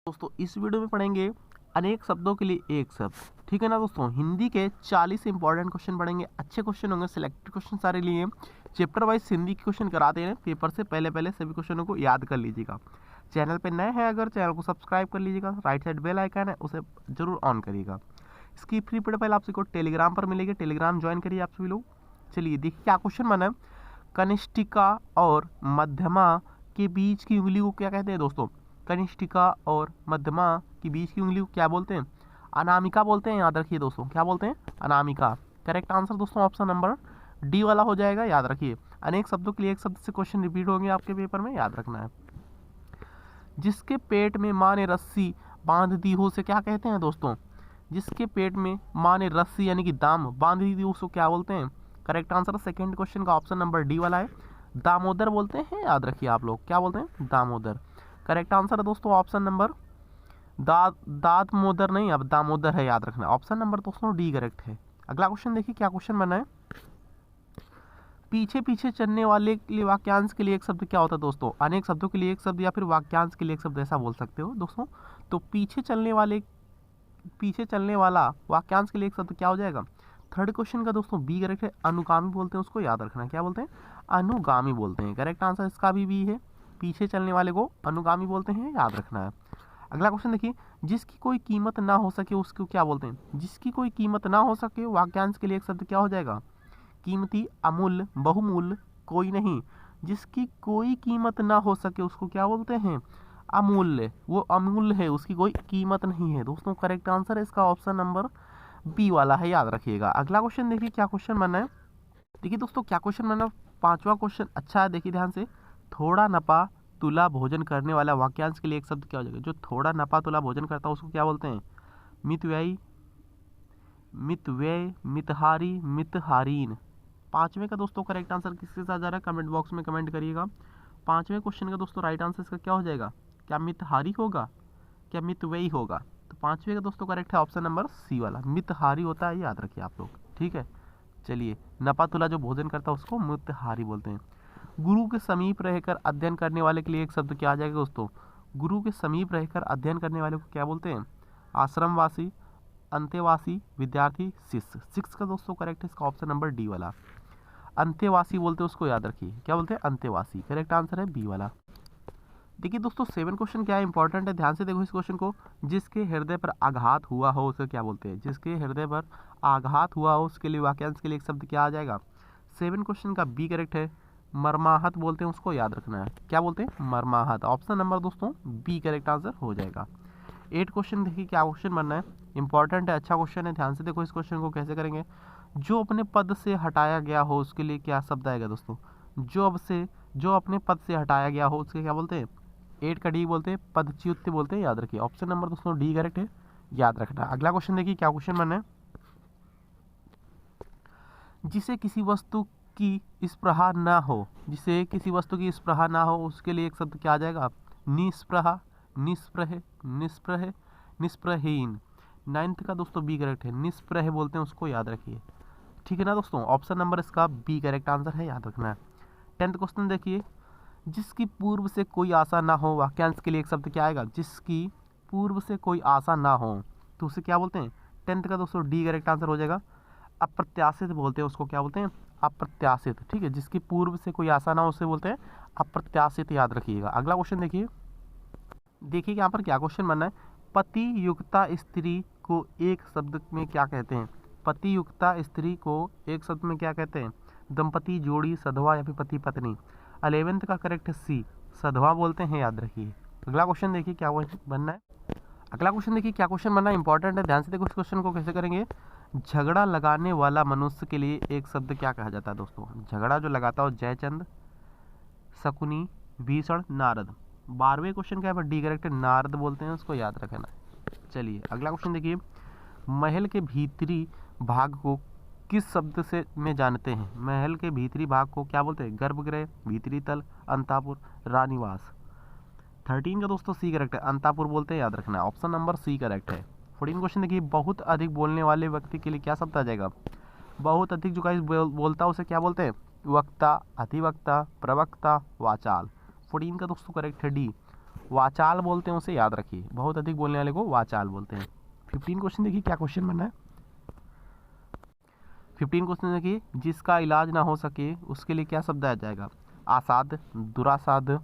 दोस्तों इस वीडियो में पढ़ेंगे अनेक शब्दों के लिए एक शब्द। ठीक है ना दोस्तों, हिंदी के 40 इंपॉर्टेंट क्वेश्चन पढ़ेंगे। अच्छे क्वेश्चन होंगे, सिलेक्टेड क्वेश्चन सारे लिए। चैप्टर वाइज हिंदी के क्वेश्चन कराते हैं पेपर से पहले सभी क्वेश्चनों को याद कर लीजिएगा। चैनल पे नए हैं अगर चैनल को सब्सक्राइब कर लीजिएगा। राइट साइड बेल आइकन है उसे जरूर ऑन करिएगा। इसकी फ्री पीडीएफ आप सबको टेलीग्राम पर मिलेगी, टेलीग्राम ज्वाइन करिए आप सभी लोग। चलिए देखिए क्या क्वेश्चन बना है। कनिष्ठिका और मध्यमा के बीच की उंगली को क्या कहते हैं दोस्तों? कनिष्ठिका और मध्यमा के बीच की उंगली को क्या बोलते हैं? अनामिका बोलते हैं। याद रखिए दोस्तों, क्या बोलते हैं? अनामिका। करेक्ट आंसर दोस्तों ऑप्शन नंबर डी वाला हो जाएगा। याद रखिए, अनेक शब्दों के लिए एक शब्द से क्वेश्चन रिपीट होंगे आपके पेपर में, याद रखना है। जिसके पेट में माँ ने रस्सी बांध दी हो उसे क्या कहते हैं दोस्तों? जिसके पेट में माँ ने रस्सी यानी कि दाम बांध दी हो उसको क्या बोलते हैं? करेक्ट आंसर सेकंड क्वेश्चन का ऑप्शन नंबर डी वाला है, दामोदर बोलते हैं। याद रखिए आप लोग, क्या बोलते हैं? दामोदर। करेक्ट आंसर है दोस्तों ऑप्शन नंबर दादमोदर नहीं, अब दामोदर है, याद रखना। ऑप्शन नंबर दोस्तों डी करेक्ट है। अगला क्वेश्चन देखिए क्या क्वेश्चन बना है। पीछे पीछे चलने वाले के लिए वाक्यांश के लिए एक शब्द क्या होता है दोस्तों? अनेक शब्दों के लिए एक शब्द या फिर वाक्यांश के लिए एक शब्द, ऐसा बोल सकते हो दोस्तों। तो पीछे चलने वाला वाक्यांश के लिए एक शब्द क्या हो जाएगा? थर्ड क्वेश्चन का दोस्तों बी करेक्ट है, अनुगामी बोलते हैं उसको, याद रखना। क्या बोलते हैं? अनुगामी बोलते हैं। करेक्ट आंसर इसका भी बी है, पीछे चलने वाले को अनुगामी बोलते हैं, याद रखना है। अगला क्वेश्चन देखिए, जिसकी कोई कीमत ना हो सके उसको क्या बोलते हैं? जिसकी कोई कीमत ना हो सके वाक्यांश के लिए एक शब्द क्या हो जाएगा? कीमती, अमूल्य, बहुमूल्य, कोई नहीं। जिसकी कोई कीमत ना हो सके उसको क्या बोलते हैं? अमूल्य। वो अमूल्य है, उसकी कोई कीमत नहीं है दोस्तों। करेक्ट आंसर है इसका ऑप्शन नंबर बी वाला है, याद रखिएगा। अगला क्वेश्चन देखिए क्या क्वेश्चन बना है। देखिए दोस्तों क्या क्वेश्चन बना, पांचवा क्वेश्चन अच्छा है, देखिए ध्यान से। थोड़ा नपा तुला भोजन करने वाला वाक्यांश के लिए एक शब्द क्या हो जाएगा? जो थोड़ा नपा तुला भोजन करता है उसको क्या बोलते हैं? मितव्ययी, मितव्यय, मितहारी, मितहारीन। पांचवें का दोस्तों करेक्ट आंसर किसके साथ जा रहा है? कमेंट बॉक्स में कमेंट करिएगा। पांचवें क्वेश्चन का दोस्तों राइट आंसर इसका क्या हो जाएगा? क्या मितहारी होगा, क्या मितव्ययी होगा? तो पांचवें का दोस्तों करेक्ट है ऑप्शन नंबर सी वाला, मितहारी होता है, याद रखिए आप लोग। ठीक है, चलिए। नपा तुला जो भोजन करता है उसको मितहारी बोलते हैं। गुरु के समीप रहकर अध्ययन करने वाले के लिए एक शब्द क्या आ जाएगा दोस्तों? गुरु के समीप रहकर अध्ययन करने वाले को क्या बोलते हैं? आश्रमवासी, अंतेवासी, विद्यार्थी, शिष्य। शिष्य का दोस्तों करेक्ट है इसका ऑप्शन नंबर डी वाला। अंतेवासी बोलते हैं उसको, याद रखिए। क्या बोलते हैं? अंतेवासी। करेक्ट आंसर है बी वाला। देखिए दोस्तों सेवन क्वेश्चन क्या है, इंपॉर्टेंट है, ध्यान से देखो इस क्वेश्चन को। जिसके हृदय पर आघात हुआ हो उसे क्या बोलते हैं? जिसके हृदय पर आघात हुआ हो उसके लिए वाक्यांश के लिए एक शब्द क्या आ जाएगा? सेवन क्वेश्चन का बी करेक्ट है, मर्माहत बोलते हैं उसको, याद रखना है। क्या बोलते हैं? मर्माहत। ऑप्शन नंबर दोस्तों बी करेक्ट आंसर हो जाएगा। 8 क्वेश्चन देखिए क्या क्वेश्चन बनना है, इंपॉर्टेंट है, अच्छा क्वेश्चन है, ध्यान से देखो इस क्वेश्चन को कैसे करेंगे। जो अपने पद से हटाया गया हो उसके लिए क्या शब्द आएगा दोस्तों? जो अपने पद से हटाया गया हो उसके क्या बोलते हैं? 8 का डी बोलते हैं, पदच्युत बोलते हैं, याद रखिए। ऑप्शन नंबर दोस्तों डी करेक्ट है, याद रखना। अगला क्वेश्चन देखिए क्या क्वेश्चन बनना है। जिसे किसी वस्तु की स्पृहा ना हो, जिसे किसी वस्तु की स्पृहा ना हो उसके लिए एक शब्द क्या आ जाएगा? निस्पृहा, निस्पृह, निस्पृह, निस्पृहीन। 9th का दोस्तों बी करेक्ट है, निस्पृह बोलते हैं उसको, याद रखिए। ठीक है ना दोस्तों, ऑप्शन नंबर इसका बी करेक्ट आंसर है, याद रखना है। 10th क्वेश्चन देखिए, जिसकी पूर्व से कोई आशा ना हो वाक्यांश के लिए एक शब्द क्या आएगा? जिसकी पूर्व से कोई आशा ना हो तो उसे क्या बोलते हैं? 10th का दोस्तों डी करेक्ट आंसर हो जाएगा। अप्रत्याशित बोलते हैं उसको, क्या बोलते हैं? अप्रत्याशित। ठीक है, जिसकी पूर्व से कोई आशा ना हो उसे बोलते हैं अप्रत्याशित, याद रखिएगा। अगला क्वेश्चन देखिए, देखिए यहाँ पर क्या क्वेश्चन बनना है। पति युक्ता स्त्री को एक शब्द में क्या कहते हैं? पति युक्ता स्त्री को एक शब्द में क्या कहते हैं? दंपति, जोड़ी, सधवा या फिर पति पत्नी। 11th का करेक्ट है सी, सधवा बोलते हैं, याद रखिए। अगला क्वेश्चन देखिए क्या बनना है। अगला क्वेश्चन देखिए क्या क्वेश्चन बनना है, इंपॉर्टेंट है, ध्यान से देखो इस क्वेश्चन को कैसे करेंगे। झगड़ा लगाने वाला मनुष्य के लिए एक शब्द क्या कहा जाता है दोस्तों? झगड़ा जो लगाता हो, जयचंद, शकुनी, भीषण, नारद। 12वें क्वेश्चन का डी करेक्ट है, नारद बोलते हैं उसको, याद रखना। चलिए अगला क्वेश्चन देखिए, महल के भीतरी भाग को किस शब्द से में जानते हैं? महल के भीतरी भाग को क्या बोलते हैं? गर्भगृह, भीतरी तल, अंतापुर, रानीवास। 13 का दोस्तों सी करेक्ट है, अंतापुर बोलते हैं, याद रखना। ऑप्शन नंबर सी करेक्ट है। 14 क्वेश्चन देखिए, बहुत अधिक बोलने वाले व्यक्ति के लिए क्या शब्द आ जाएगा? बहुत अधिक जो गाइस बोलता है उसे क्या बोलते हैं? वक्ता, अधिवक्ता, प्रवक्ता, वाचाल। 14 का दोस्तों करेक्ट है डी, वाचाल बोलते हैं, उसे याद रखिए। बहुत अधिक बोलने वाले को वाचाल बोलते हैं। 15 क्वेश्चन देखिए क्या क्वेश्चन बनना है। 15 क्वेश्चन देखिए, जिसका इलाज ना हो सके उसके लिए क्या शब्द आ जाएगा? आसाध्य, दुरासाध्य,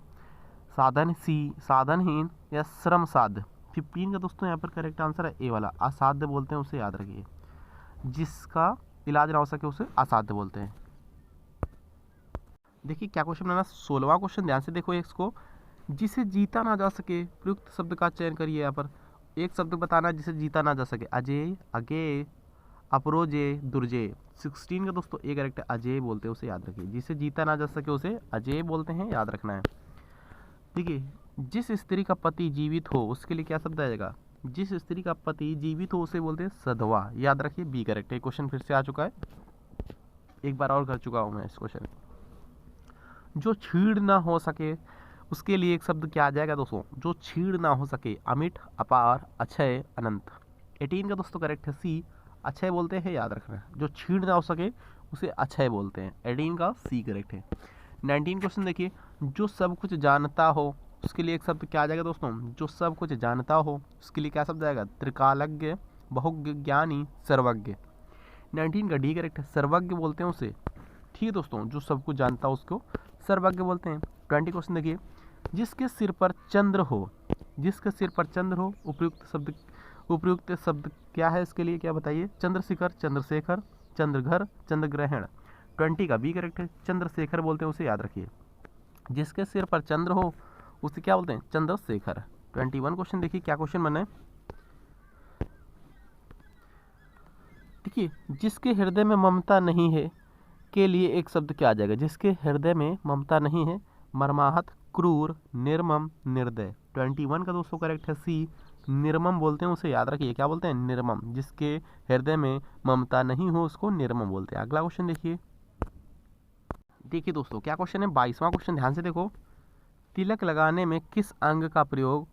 साधनहीन या श्रम साध्य। 15 का दोस्तों यहाँ पर करेक्ट आंसर है ए वाला, असाध्य बोलते हैं, उसे याद रखिए। जिसका इलाज ना हो सके उसे असाध्य बोलते हैं। देखिए क्या क्वेश्चन बनाना। 16वां क्वेश्चन, ध्यान से देखो इसको। जिसे जीता ना जा सके, प्रयुक्त शब्द का चयन करिए। यहाँ पर एक शब्द बताना जिसे जीता ना जा सके। अजेय, अगेय, अपरोजेय, दुर्जेय। 16 का दोस्तों एक करेक्ट है, अजेय बोलते हैं, उसे याद रखिए। जिसे जीता ना जा सके उसे अजेय बोलते हैं, याद रखना है। देखिए, जिस स्त्री का पति जीवित हो उसके लिए क्या शब्द आएगा? जिस स्त्री का पति जीवित हो उसे बोलते हैं सधवा, याद रखिए। बी करेक्ट है। क्वेश्चन फिर से आ चुका है, एक बार और कर चुका हूँ मैं इस क्वेश्चन। जो छीड़ ना हो सके उसके लिए एक शब्द क्या आ जाएगा दोस्तों? जो छीड़ ना हो सके, अमिट, अपार, अक्षय, अनंत। 18 का दोस्तों करेक्ट है सी, अक्षय बोलते हैं, याद रखना। जो छीड़ ना हो सके उसे अक्षय बोलते हैं। 18 का सी करेक्ट है। 19 क्वेश्चन देखिए, जो सब कुछ जानता हो उसके लिए एक शब्द क्या आ जाएगा दोस्तों? जो सब कुछ जानता हो उसके लिए क्या शब्द आएगा? त्रिकालज्ञ, बहुज्ञानी, सर्वज्ञ। 19 का डी करेक्ट है, सर्वज्ञ बोलते हैं उसे। ठीक है दोस्तों, जो सब कुछ जानता हो उसको सर्वज्ञ बोलते हैं। 20 क्वेश्चन देखिए, जिसके सिर पर चंद्र हो, जिसके सिर पर चंद्र हो, उपयुक्त शब्द क्या है इसके लिए? क्या बताइए? चंद्रशिखर, चंद्रशेखर, चंद्रघर, चंद्रग्रहण। 20 का बी करेक्ट है, चंद्रशेखर बोलते हैं, उसे याद रखिए। जिसके सिर पर चंद्र हो उसे क्या बोलते हैं? चंद्रशेखर। 21 क्वेश्चन देखिए क्या क्वेश्चन बना है। देखिए, जिसके हृदय में ममता नहीं है के लिए एक शब्द क्या आ जाएगा? जिसके हृदय में ममता नहीं है, मर्माहत, क्रूर, निर्मम, निर्दय। 21 का दोस्तों करेक्ट है सी, निर्मम बोलते हैं, उसे याद रखिए। क्या बोलते हैं? निर्मम। जिसके हृदय में ममता नहीं हो उसको निर्मम बोलते हैं। अगला क्वेश्चन देखिए। देखिए दोस्तों क्या क्वेश्चन है, 22वां क्वेश्चन, ध्यान से देखो। तिलक लगाने में किस अंग का प्रयुक्त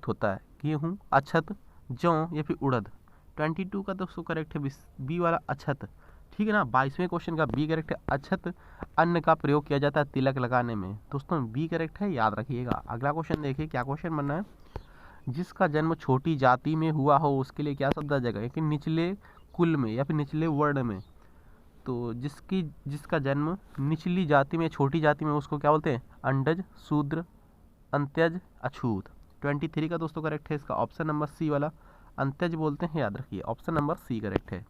होता है? गेहूँ, अक्षत, जौ या फिर उड़द। 22 का दोस्तों करेक्ट है बी वाला, अक्षत। ठीक है ना। 22वें क्वेश्चन का बी करेक्ट है, अक्षत अन्न का प्रयोग किया जाता है तिलक लगाने में। दोस्तों बी करेक्ट है, याद रखिएगा। अगला क्वेश्चन देखिए क्या क्वेश्चन बनना है। जिसका जन्म छोटी जाति में हुआ हो उसके लिए क्या शब्द आ जाएगा? कि निचले कुल में या फिर निचले वर्ण में। तो जिसका जन्म निचली जाति में, छोटी जाति में, उसको क्या बोलते हैं? अंडज, शूद्र, अंत्यज, अछूत। 23 का दोस्तों करेक्ट है इसका ऑप्शन नंबर सी वाला, अंत्यज बोलते हैं, याद रखिए। ऑप्शन नंबर सी करेक्ट है।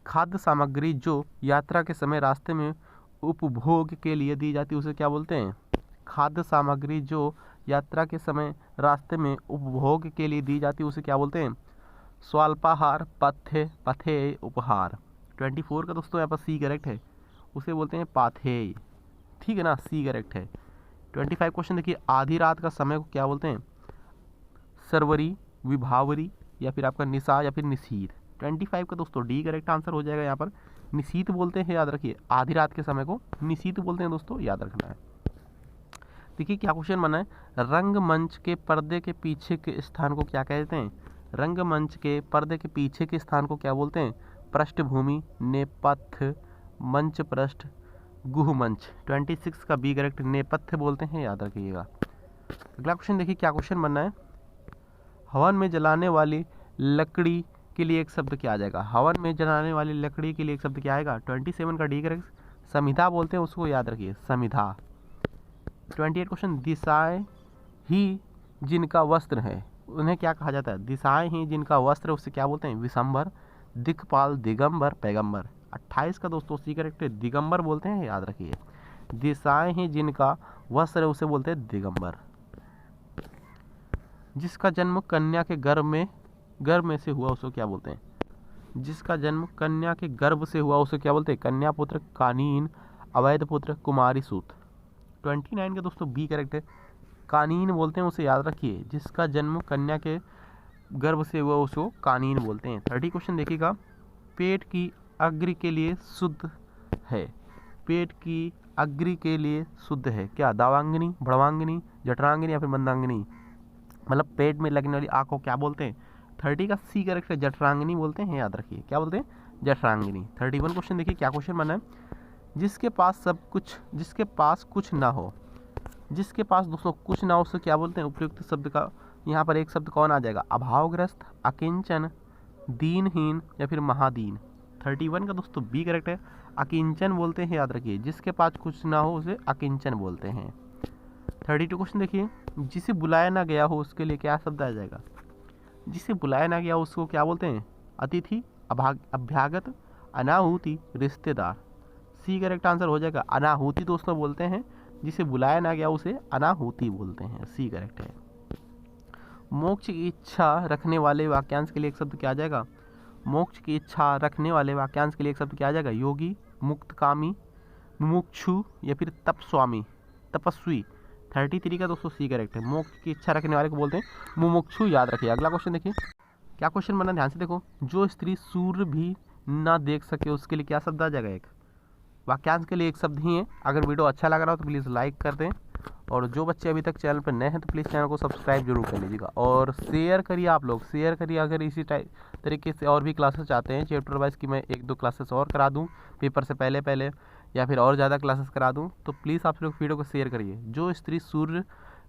खाद्य सामग्री जो यात्रा के समय रास्ते में उपभोग के लिए दी जाती है उसे क्या बोलते हैं? खाद्य सामग्री जो यात्रा के समय रास्ते में उपभोग के लिए दी जाती है उसे क्या बोलते हैं? स्वाल्पाहार, पथ्य, पथेय, उपहार। 24 का दोस्तों यहाँ पर सी करेक्ट है, उसे बोलते हैं पाथेय। ठीक है ना, सी करेक्ट है। 25 क्वेश्चन देखिए, आधी रात का समय को क्या बोलते हैं? सरवरी, विभावरी या फिर आपका निशा या फिर निशीथ। 25 का दोस्तों डी करेक्ट आंसर हो जाएगा। यहाँ पर निशीथ बोलते हैं, याद रखिए। आधी रात के समय को निशीथ बोलते हैं दोस्तों, याद रखना है। देखिए क्या क्वेश्चन बना है। रंगमंच के पर्दे के पीछे के स्थान को क्या कहते हैं? रंगमंच के पर्दे के पीछे के स्थान को क्या बोलते हैं? पृष्ठभूमि, नेपथ्य, मंच पृष्ठ, गुहमंच। 26 का बी करेक्ट, नेपथ्य बोलते हैं, याद रखिएगा। अगला क्वेश्चन देखिए क्या क्वेश्चन बनना है। हवन में जलाने वाली लकड़ी के लिए एक शब्द क्या आ जाएगा? हवन में जलाने वाली लकड़ी के लिए एक शब्द क्या आएगा? 27 का डी करेक्ट, समिधा बोलते हैं, उसको याद रखिए, समिधा। 28 क्वेश्चन, दिशाएं ही जिनका वस्त्र है उन्हें क्या कहा जाता है? दिशाएं ही जिनका वस्त्र है उससे क्या बोलते हैं? विशंबर, दिक्पाल, दिगंबर, पैगंबर। 28 का दोस्तों सी करेक्ट है, दिगंबर बोलते हैं, याद रखिए। दिशाएं ही जिनका वस्त्र है उसे बोलते हैं दिगंबर। जिसका जन्म कन्या के गर्भ में से हुआ उसको क्या बोलते हैं? जिसका जन्म कन्या के गर्भ से हुआ उसे क्या बोलते हैं? कन्या पुत्र, कानीन, अवैध पुत्र, कुमारी सूत। 29 का दोस्तों बी करेक्ट है, कानीन बोलते हैं, उसे याद रखिए। जिसका जन्म कन्या के गर्भ से हुआ उसको कानीन बोलते हैं। 30 क्वेश्चन देखिएगा। पेट की अग्रि के लिए शुद्ध है, पेट की अग्रि के लिए शुद्ध है क्या? दावांगिनी, भड़वांगिनी, जठरांगिनी या फिर मंदांगिनी। मतलब पेट में लगने वाली आँख को क्या बोलते हैं? 30 का सी करेक्ट है, जठरांगिनी बोलते हैं, याद रखिए। क्या बोलते हैं? जठरांगिनी। 31 क्वेश्चन देखिए क्या क्वेश्चन बना है। जिसके पास कुछ ना हो जिसके पास दोस्तों कुछ ना हो उसे क्या बोलते हैं? उपयुक्त शब्द का यहाँ पर एक शब्द कौन आ जाएगा? अभावग्रस्त, अकिंचन, दीनहीन या फिर महादीन। 31 का दोस्तों बी करेक्ट है। अकिंचन बोलते हैं, याद रखिए, जिसके पास कुछ ना हो उसे अकिंचन बोलते हैं। 32 क्वेश्चन देखिए, जिसे बुलाया ना गया हो उसके लिए क्या शब्द आ जाएगा? जिसे बुलाया ना गया उसको क्या बोलते हैं? अतिथि, अभ्यागत, अनाहुति, रिश्तेदार। सी करेक्ट आंसर हो जाएगा। अनाहुति दोस्तों बोलते हैं, जिसे बुलाया ना गया उसे अनाहुति बोलते हैं। सी करेक्ट है। मोक्ष की इच्छा रखने वाले वाक्यांश के लिए एक शब्द क्या आ जाएगा? मोक्ष की इच्छा रखने वाले वाक्यांश के लिए एक शब्द क्या आ जाएगा? योगी, मुक्तकामी, मुमुक्षु या फिर तपस्वामी, तपस्वी। 33 का दोस्तों सी करेक्ट है। मोक्ष की इच्छा रखने वाले को बोलते हैं मुमुक्षु, याद रखिए। अगला क्वेश्चन देखिए, क्या क्वेश्चन बना, ध्यान से देखो। जो स्त्री सूर्य भी ना देख सके उसके लिए क्या शब्द आ जाएगा? एक वाक्यांश के लिए एक शब्द ही है। अगर वीडियो अच्छा लग रहा हो तो प्लीज़ लाइक कर दें, और जो बच्चे अभी तक चैनल पर नए हैं तो प्लीज़ चैनल को सब्सक्राइब जरूर कर लीजिएगा और शेयर करिए। आप लोग शेयर करिए। अगर इसी तरीके से और भी क्लासेस चाहते हैं चैप्टर वाइज की मैं 1-2 क्लासेस और करा दूं पेपर से पहले पहले, या फिर और ज़्यादा क्लासेस करा दूं, तो प्लीज़ आप लोग वीडियो को शेयर करिए। जो स्त्री सूर्य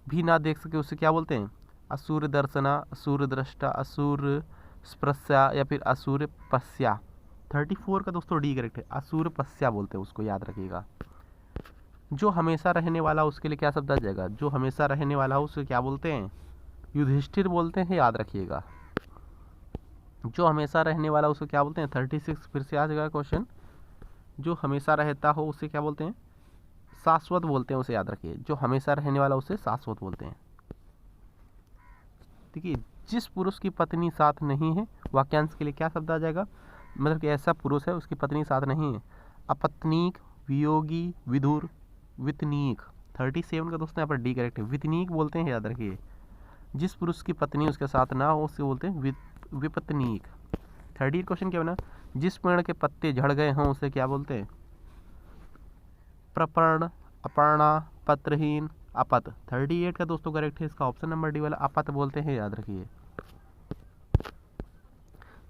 भी ना देख सके उसे क्या बोलते हैं? असूर्य दर्शना, असूर्य दृष्टा, असूर्य स्पृश्या या फिर असूर्य पश्या। 34 का दोस्तों डी करेक्ट है। असूर्य पश्या बोलते हैं उसको, याद रखिएगा। जो हमेशा रहने वाला उसके लिए क्या शब्द आ जाएगा? जो हमेशा रहने वाला हो उसे क्या बोलते हैं? युधिष्ठिर बोलते हैं, याद रखिएगा। जो हमेशा रहने वाला उसे क्या बोलते हैं? 36 फिर से आ जाएगा क्वेश्चन। जो हमेशा रहता हो उसे क्या बोलते हैं? शाश्वत बोलते हैं, उसे याद रखिए। जो हमेशा रहने वाला उसे शाश्वत बोलते हैं। देखिए, जिस पुरुष की पत्नी साथ नहीं है, वाक्यांश के लिए क्या शब्द आ जाएगा? मतलब कि ऐसा पुरुष है उसकी पत्नी साथ नहीं है। अपत्नीक, वियोगी, विधुर, वितनीक। 37 का दोस्तों यहाँ पर डी करेक्ट है। वितनीक बोलते हैं, याद रखिए। जिस पुरुष की पत्नी उसके साथ ना हो उसे बोलते हैं विपत्नीक। 30 क्वेश्चन क्या बना? जिस पेड़ के पत्ते झड़ गए हों उसे क्या बोलते हैं? प्रपर्ण, अपर्णा, पत्रहीन, अपत। 38 का दोस्तों करेक्ट है इसका ऑप्शन नंबर डी वाला, अपत बोलते हैं, याद रखिए।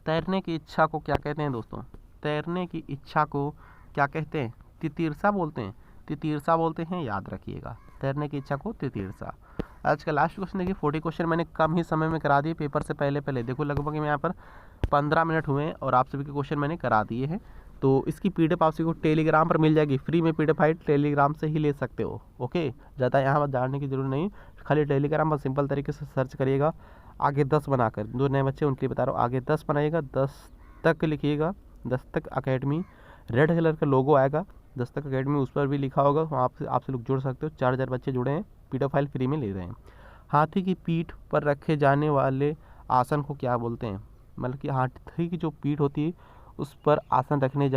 तैरने की इच्छा को क्या कहते हैं दोस्तों? तैरने की इच्छा को क्या कहते हैं? तितीर्षा बोलते हैं। तितीर्षा बोलते हैं, याद रखिएगा। तैरने की इच्छा को तितीर्षा। आज का लास्ट क्वेश्चन देखिए। 40 क्वेश्चन मैंने कम ही समय में करा दिए पेपर से पहले पहले। देखो लगभग मैं यहाँ पर 15 मिनट हुए हैं और आप सभी के क्वेश्चन मैंने करा दिए हैं। तो इसकी पीडीएफ आप सभी को टेलीग्राम पर मिल जाएगी फ्री में। पीडीएफ फाइल टेलीग्राम से ही ले सकते हो। ओके, ज़्यादा यहाँ पर जानने की जरूरत नहीं, खाली टेलीग्राम पर सिंपल तरीके से सर्च करिएगा। आगे 10 बनाकर, जो नए बच्चे उनके लिए बता रहा हूँ, आगे 10 बनाइएगा, 10 तक लिखिएगा। 10 तक अकेडमी, रेड कलर का लोगो आएगा 10 तक अकेडमी, उस पर भी लिखा होगा। वहाँ आपसे लोग जुड़ सकते हो। 4000 बच्चे जुड़े हैं, पीडीएफ फाइल फ्री में ले रहे हैं। हाथी की पीठ पर रखे जाने वाले आसन को क्या बोलते हैं? मतलब कि हाथी की जो पीठ होती है उस पर आसन रखे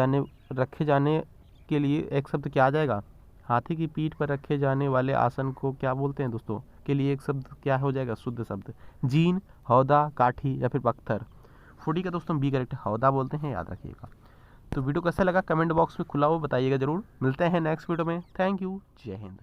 जाने के लिए एक शब्द क्या आ जाएगा? हाथी की पीठ पर रखे जाने वाले आसन को क्या बोलते हैं दोस्तों? के लिए एक शब्द क्या हो जाएगा? शुद्ध शब्द। जीन, हौदा, काठी या फिर पत्थर। 40 का दोस्तों बी करेक्ट, हौदा बोलते हैं, याद रखिएगा। तो वीडियो कैसा लगा कमेंट बॉक्स में खुला हुआ बताइएगा जरूर। मिलते हैं नेक्स्ट वीडियो में। थैंक यू, जय हिंद।